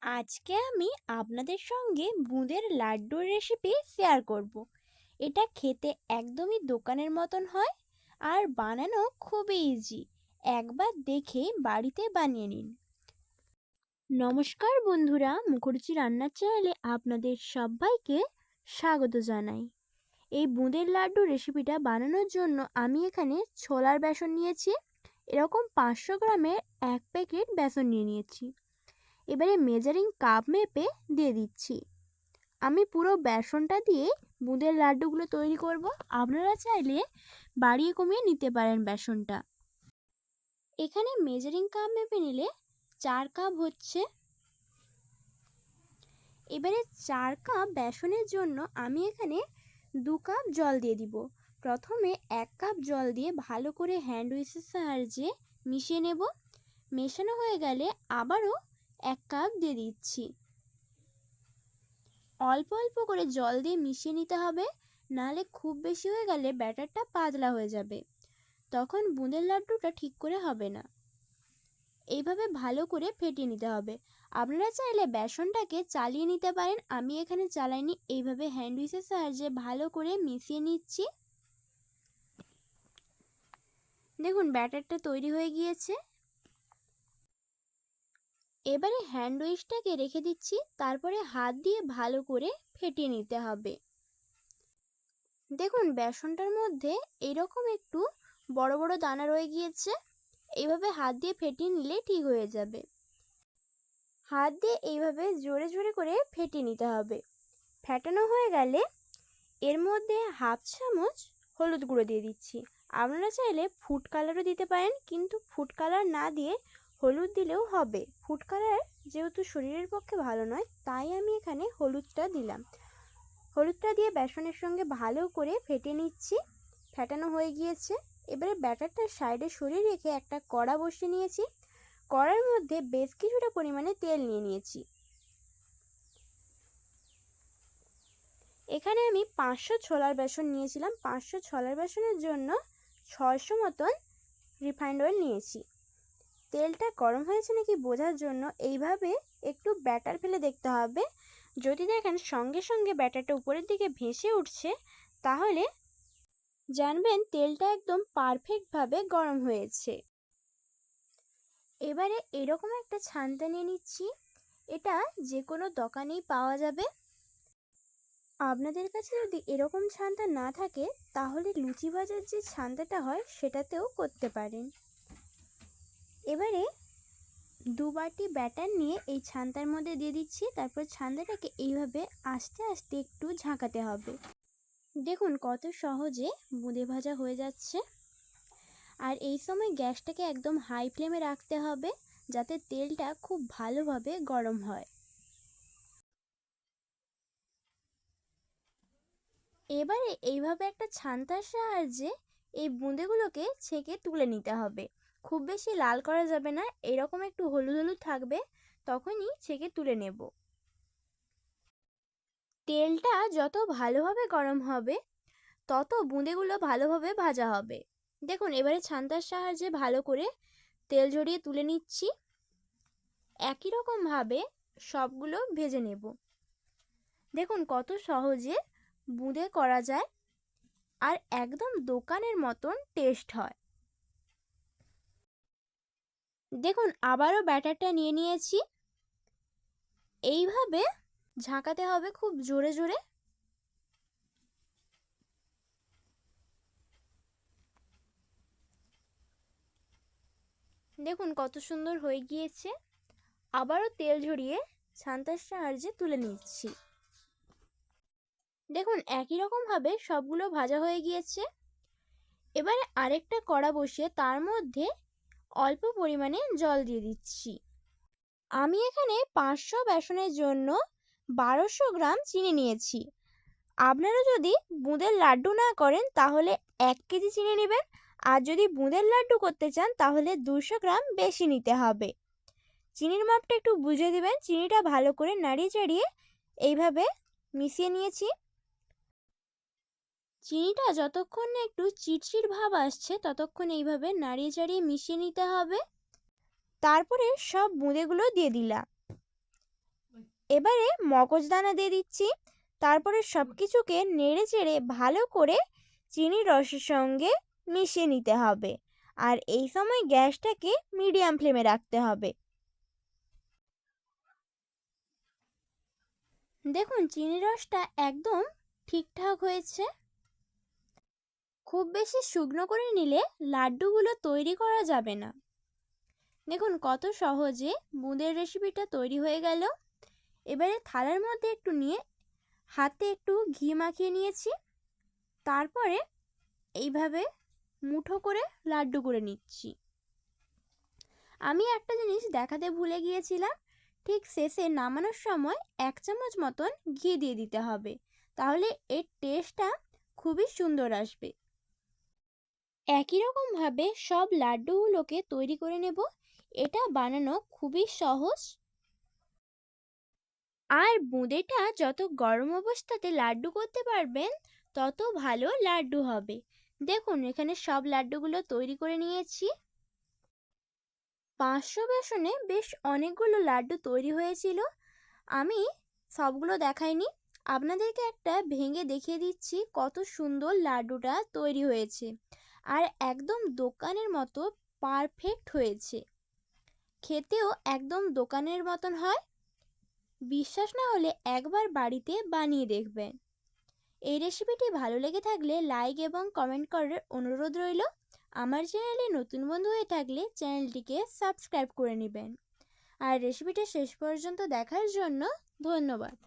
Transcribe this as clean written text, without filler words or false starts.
আজকে আমি আপনাদের সঙ্গে বুঁদের লাড্ডুর রেসিপি শেয়ার করব। এটা খেতে একদমই দোকানের মতন হয় আর বানানো খুবই ইজি। একবার দেখে বাড়িতে বানিয়ে নিন। নমস্কার বন্ধুরা, মুখরুচি রান্নার চ্যানেলে আপনাদের সবাইকে স্বাগত জানাই। এই বুঁদের লাড্ডু রেসিপিটা বানানোর জন্য আমি এখানে ছোলার বেসন নিয়েছি। এরকম 500 গ্রামের এক প্যাকেট বেসন নিয়েছি। এবারে মেজারিং কাপ মেপে দিয়ে দিচ্ছি। আমি পুরো বেসনটা দিয়ে বুঁদের লাড্ডুগুলো তৈরি করব। আপনারা চাইলে বাড়িয়ে কমিয়ে নিতে পারেন বেসনটা। এখানে মেজারিং কাপ মেপে নিলে 4 কাপ হচ্ছে। এবারে 4 কাপ বেসনের জন্য আমি এখানে 2 কাপ জল দিয়ে দিব। প্রথমে 1 কাপ জল দিয়ে ভালো করে হ্যান্ড উইচের সাহায্যে মিশিয়ে নেব। মেশানো হয়ে গেলে আবারও 1 কাপ দিয়ে দিচ্ছি। অল্প অল্প করে জল দিয়ে মিশিয়ে নিতে হবে, নাহলে খুব বেশি হয়ে গেলে ব্যাটারটা পাতলা হয়ে যাবে, তখন বুঁদের লাড্ডুটা ঠিক করে হবে না। এইভাবে ভালো করে ফেটিয়ে নিতে হবে। আপনারা চাইলে বেসনটাকে চালিয়ে নিতে পারেন, আমি এখানে চালাইনি। এইভাবে হ্যান্ড উইচের সাহায্যে ভালো করে মিশিয়ে নিচ্ছি। দেখুন ব্যাটারটা তৈরি হয়ে গিয়েছে। এবারে হ্যান্ড উইচটাকে রেখে দিচ্ছি, তারপরে হাত দিয়ে ভালো করে ফেটিয়ে নিতে হবে। দেখুন বেসনটার মধ্যে এইরকম একটু বড় বড় দানা রয়ে গিয়েছে। এইভাবে হাত দিয়ে ফেটিয়ে নিলে ঠিক হয়ে যাবে। হাত দিয়ে এইভাবে জোরে জোরে করে ফেটিয়ে নিতে হবে। ফেটানো হয়ে গেলে এর মধ্যে হাফ চামচ হলুদ গুঁড়ো দিয়ে দিচ্ছি। আপনারা চাইলে ফুড কালারও দিতে পারেন, কিন্তু ফুড কালার না দিয়ে হলুদ দিলেও হবে। ফুড কালার যেহেতু শরীরের পক্ষে ভালো নয়, তাই আমি এখানে হলুদটা দিলাম। হলুদটা দিয়ে বেসনের সঙ্গে ভালো করে ফেটে নিচ্ছি। ফেটানো হয়ে গিয়েছে। এবারে ব্যাটারটা সাইডে সরিয়ে রেখে একটা কড়া বসিয়ে নিয়েছি। কড়ার মধ্যে বেশ কিছুটা পরিমাণে তেল নিয়েছি। এখানে আমি 500 ছোলার বেসন নিয়েছিলাম। 500 ছোলার বেসনের জন্য 600 মতন রিফাইন্ড অয়েল নিয়েছি। তেলটা গরম হয়েছে নাকি বোঝার জন্য এইভাবে একটু ব্যাটার ফেলে দেখতে হবে। যদি দেখেন সঙ্গে সঙ্গে ব্যাটারটা উপরের দিকে ভেসে উঠছে, তাহলে জানবেন তেলটা একদম পারফেক্টভাবে গরম হয়েছে। এবারে এরকম একটা ছান্তা নিয়ে নিচ্ছি। এটা যে কোনো দোকানেই পাওয়া যাবে। আপনাদের কাছে যদি এরকম ছান্তা না থাকে, তাহলে লুচি ভাজার যে ছান্তাটা হয় সেটাতেও করতে পারেন। এবারে 2 বাটি ব্যাটার নিয়ে এই ছান্তার মধ্যে দিয়ে দিচ্ছি। তারপর ছান্তাটাকে এইভাবে আস্তে আস্তে একটু ঝাঁকাতে হবে। দেখুন কত সহজে বুঁদে ভাজা হয়ে যাচ্ছে। আর এই সময় গ্যাসটাকে একদম হাই ফ্লেমে রাখতে হবে, যাতে তেলটা খুব ভালোভাবে গরম হয়। এবারে এইভাবে একটা ছান্তার সাহায্যে এই বুঁদেগুলোকে ছেঁকে তুলে নিতে হবে। খুব বেশি লাল করা যাবে না, এরকম একটু হলুদ হলুদ থাকবে, তখনই ছেঁকে তুলে নেব। তেলটা যত ভালোভাবে গরম হবে, তত বুঁদেগুলো ভালোভাবে ভাজা হবে। দেখুন এবারে ছান্তার সাহায্যে ভালো করে তেল ঝরিয়ে তুলে নিচ্ছি। একই রকমভাবে সবগুলো ভেজে নেব। দেখুন কত সহজে বুঁদে করা যায়, আর একদম দোকানের মতন টেস্ট হয়। দেখুন আবারও ব্যাটারটা নিয়ে নিয়েছি। এইভাবে ঝাঁকাতে হবে খুব জোরে জোরে। দেখুন কত সুন্দর হয়ে গিয়েছে। আবারও তেল ঝরিয়ে ছান্তার সাহায্যে তুলে নিচ্ছি। দেখুন একই রকমভাবে সবগুলো ভাজা হয়ে গিয়েছে। এবারে আরেকটা কড়া বসিয়ে তার মধ্যে অল্প পরিমাণে জল দিয়ে দিচ্ছি। আমি এখানে 500 বেসনের জন্য 1200 গ্রাম চিনি নিয়েছি। আপনারা যদি বুঁদের লাড্ডু না করেন তাহলে 1 কেজি চিনি নেবেন, আর যদি বুঁদের লাড্ডু করতে চান তাহলে 200 গ্রাম বেশি নিতে হবে। চিনির মাপটা একটু বুঝে দেবেন। চিনিটা ভালো করে নাড়িয়ে চাড়িয়ে এইভাবে মিশিয়ে নিয়েছি। চিনিটা যতক্ষণ না একটু চিটচিট ভাব আসছে, ততক্ষণ এইভাবে নাড়িয়ে চাড়িয়ে মিশিয়ে নিতে হবে। তারপরে সব বুঁদেগুলো দিয়ে দিলাম। এবারে মগজদানা দিয়ে দিচ্ছি। তারপরে সব কিছুকে নেড়ে চেড়ে ভালো করে চিনির রসের সঙ্গে মিশিয়ে নিতে হবে। আর এই সময় গ্যাসটাকে মিডিয়াম ফ্লেমে রাখতে হবে। দেখুন চিনির রসটা একদম ঠিকঠাক হয়েছে। খুব বেশি শুকনো করে নিলে লাড্ডুগুলো তৈরি করা যাবে না। দেখুন কত সহজে বুঁদের রেসিপিটা তৈরি হয়ে গেল। এবারে থালার মধ্যে একটু নিয়ে হাতে একটু ঘি মাখিয়ে নিয়েছি। তারপরে এইভাবে মুঠো করে লাড্ডু করে নিচ্ছি। আমি একটা জিনিস দেখাতে ভুলে গিয়েছিলাম, ঠিক শেষে নামানোর সময় 1 চামচ মতন ঘি দিয়ে দিতে হবে, তাহলে এর টেস্টটা খুবই সুন্দর আসবে। একই রকমভাবে সব লাড্ডুগুলোকে তৈরি করে নেব। এটা বানানো খুবই সহজ। আর বোঁদেটা যত গরম অবস্থাতে লাড্ডু করতে পারবেন তত ভালো লাড্ডু হবে। দেখুন এখানে সব লাড্ডুগুলো তৈরি করে নিয়েছি। 500 বেসনে বেশ অনেকগুলো লাড্ডু তৈরি হয়েছিল। আমি সবগুলো দেখাইনি, আপনাদেরকে একটা ভেঙে দেখিয়ে দিচ্ছি কত সুন্দর লাড্ডুটা তৈরি হয়েছে। আর একদম দোকানের মতো পারফেক্ট হয়েছে, খেতেও একদম দোকানের মতন হয়। বিশ্বাস না হলে একবার বাড়িতে বানিয়ে দেখবেন। এই রেসিপিটি ভালো লেগে থাকলে লাইক এবং কমেন্ট করার অনুরোধ রইল। আমার চ্যানেলে নতুন বন্ধু হয়ে থাকলে চ্যানেলটিকে সাবস্ক্রাইব করে নেবেন। আর রেসিপিটা শেষ পর্যন্ত দেখার জন্য ধন্যবাদ।